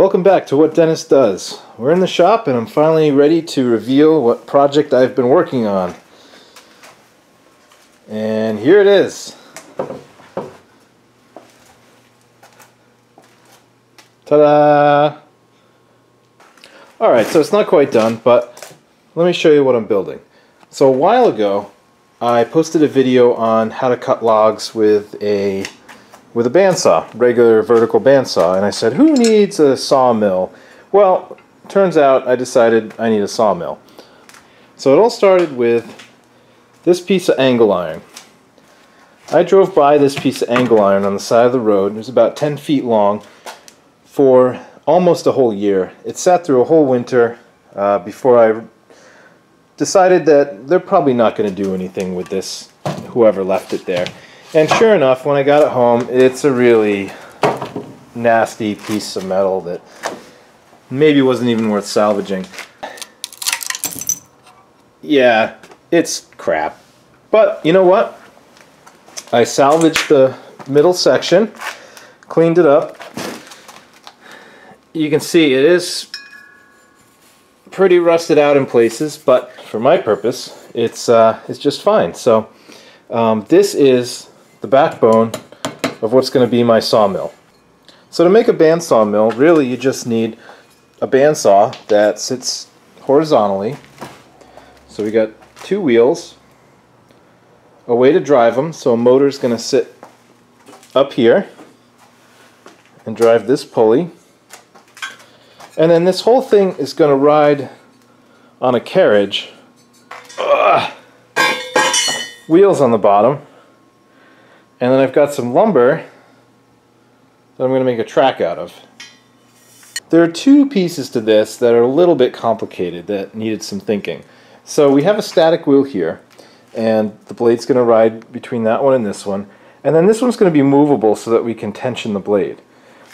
Welcome back to What Dennis Does. We're in the shop and I'm finally ready to reveal what project I've been working on. And here it is. Ta-da! Alright, so it's not quite done, but let me show you what I'm building. So a while ago I posted a video on how to cut logs with a bandsaw, regular vertical bandsaw, and I said, who needs a sawmill? Well, turns out I decided I need a sawmill. So it all started with this piece of angle iron. I drove by this piece of angle iron on the side of the road. It was about 10 feet long for almost a whole year. It sat through a whole winter before I decided that they're probably not going to do anything with this, whoever left it there. And sure enough, when I got it home, it's a really nasty piece of metal that maybe wasn't even worth salvaging. Yeah, it's crap. But you know what? I salvaged the middle section, cleaned it up. You can see it is pretty rusted out in places, but for my purpose, it's just fine. So this is the backbone of what's going to be my sawmill. So to make a bandsaw mill, really you just need a bandsaw that sits horizontally. So we got two wheels, a way to drive them, so a motor is going to sit up here and drive this pulley. And then this whole thing is going to ride on a carriage. Wheels on the bottom. And then I've got some lumber that I'm going to make a track out of. There are two pieces to this that are a little bit complicated that needed some thinking. So we have a static wheel here, and the blade's going to ride between that one and this one. And then this one's going to be movable so that we can tension the blade.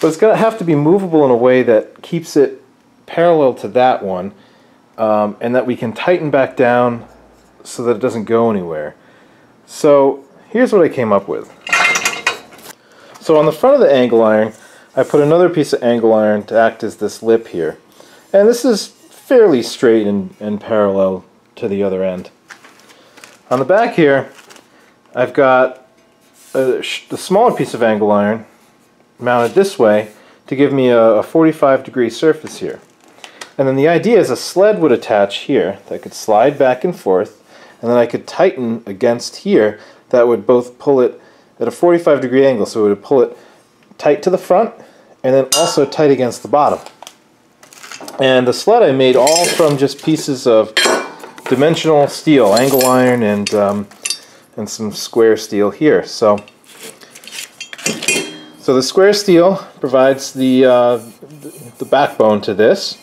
But it's going to have to be movable in a way that keeps it parallel to that one, and that we can tighten back down so that it doesn't go anywhere. So here's what I came up with. So on the front of the angle iron, I put another piece of angle iron to act as this lip here. And this is fairly straight and parallel to the other end. On the back here, I've got the smaller piece of angle iron mounted this way to give me a 45-degree surface here. And then the idea is a sled would attach here that could slide back and forth, and then I could tighten against here that would both pull it at a 45-degree angle, so it would pull it tight to the front and then also tight against the bottom. And the sled I made all from just pieces of dimensional steel, angle iron, and some square steel here. So the square steel provides the backbone to this,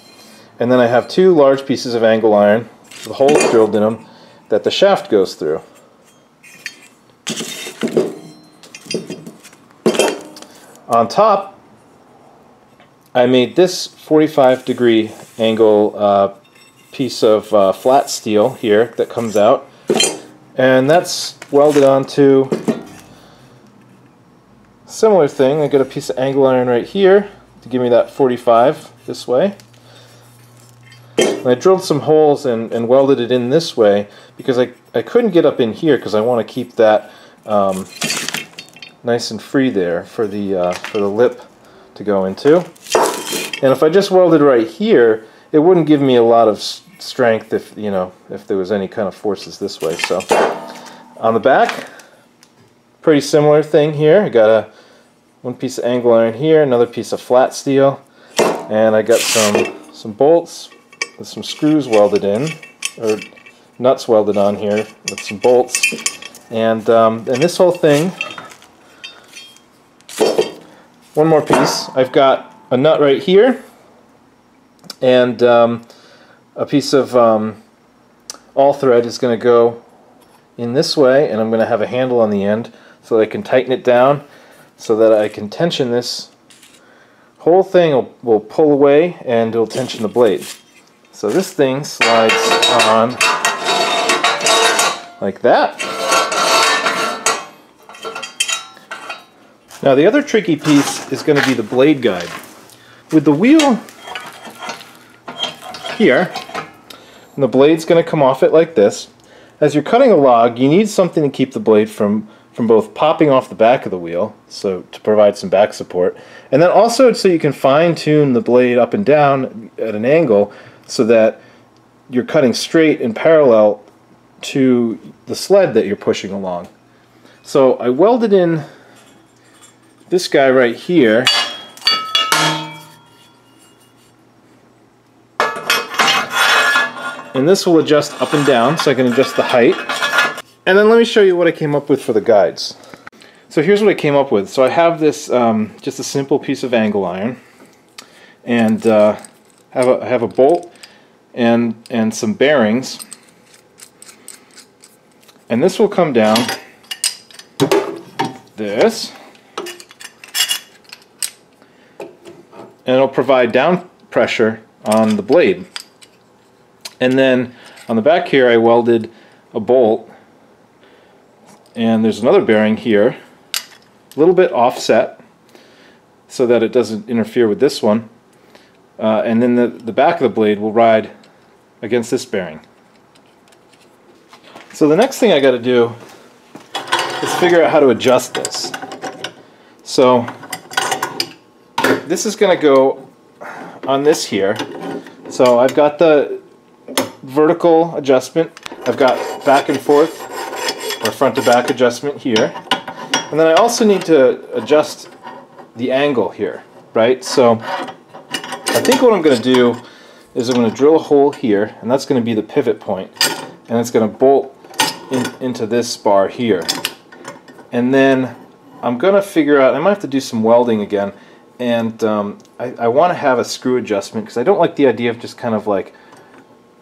and then I have two large pieces of angle iron with holes drilled in them that the shaft goes through. On top, I made this 45-degree angle piece of flat steel here that comes out, and that's welded onto a similar thing. I got a piece of angle iron right here to give me that 45 this way. And I drilled some holes and welded it in this way because I couldn't get up in here because I want to keep that nice and free there for the lip to go into. And if I just welded right here, it wouldn't give me a lot of strength if there was any kind of forces this way. So on the back, pretty similar thing here. I got one piece of angle iron here, another piece of flat steel, and I got some bolts with some screws welded in, or nuts welded on here with some bolts, and this whole thing. One more piece. I've got a nut right here, and a piece of all thread is going to go in this way, and I'm going to have a handle on the end so that I can tighten it down so that I can tension this. Whole thing will pull away and it'll tension the blade. So this thing slides on like that. Now the other tricky piece is going to be the blade guide. with the wheel here, and the blade's going to come off it like this. As you're cutting a log, you need something to keep the blade from both popping off the back of the wheel, so to provide some back support, and then also so you can fine-tune the blade up and down at an angle so that you're cutting straight and parallel to the sled that you're pushing along. So I welded in this guy right here, and this will adjust up and down so I can adjust the height. And then let me show you what I came up with for the guides. So here's what I came up with. So I have this just a simple piece of angle iron, and I have a bolt and some bearings, and this will come down this, and it'll provide down pressure on the blade. And then on the back here I welded a bolt, and there's another bearing here, a little bit offset so that it doesn't interfere with this one, and then the back of the blade will ride against this bearing. So the next thing I got to do is figure out how to adjust this. So this is going to go on this here. So I've got the vertical adjustment, I've got back and forth or front to back adjustment here, and then I also need to adjust the angle here, right? So I think what I'm going to do is I'm going to drill a hole here, and that's going to be the pivot point, and it's going to bolt into this bar here. And then I'm going to figure out, I might have to do some welding again, and I want to have a screw adjustment because I don't like the idea of just kind of like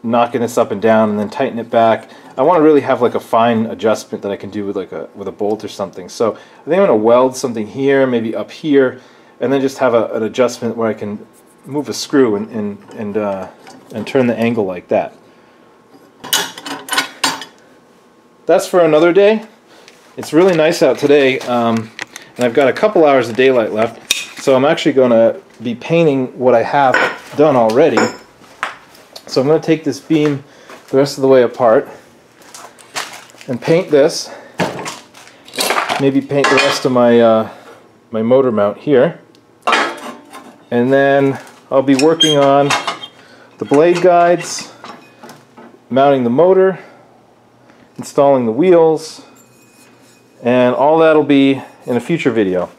knocking this up and down and then tighten it back. I want to really have like a fine adjustment that I can do with like with a bolt or something. So I think I'm going to weld something here, maybe up here, and then just have an adjustment where I can move a screw and turn the angle like that. That's for another day. It's really nice out today, and I've got a couple hours of daylight left, so I'm actually going to be painting what I have done already. So I'm going to take this beam the rest of the way apart and paint this, maybe paint the rest of my my motor mount here, and then I'll be working on the blade guides, mounting the motor, installing the wheels, and all that'll be in a future video.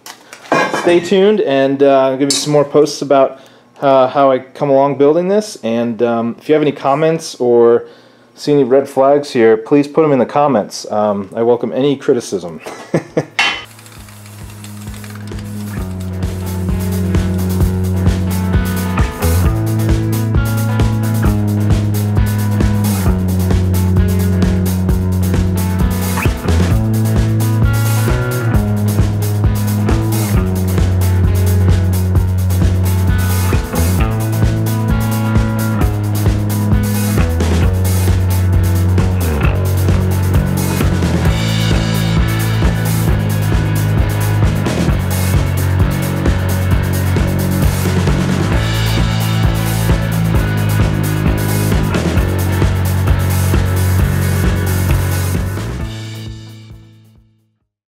Stay tuned, and I'll give you some more posts about how I come along building this, and if you have any comments or see any red flags here, please put them in the comments. I welcome any criticism.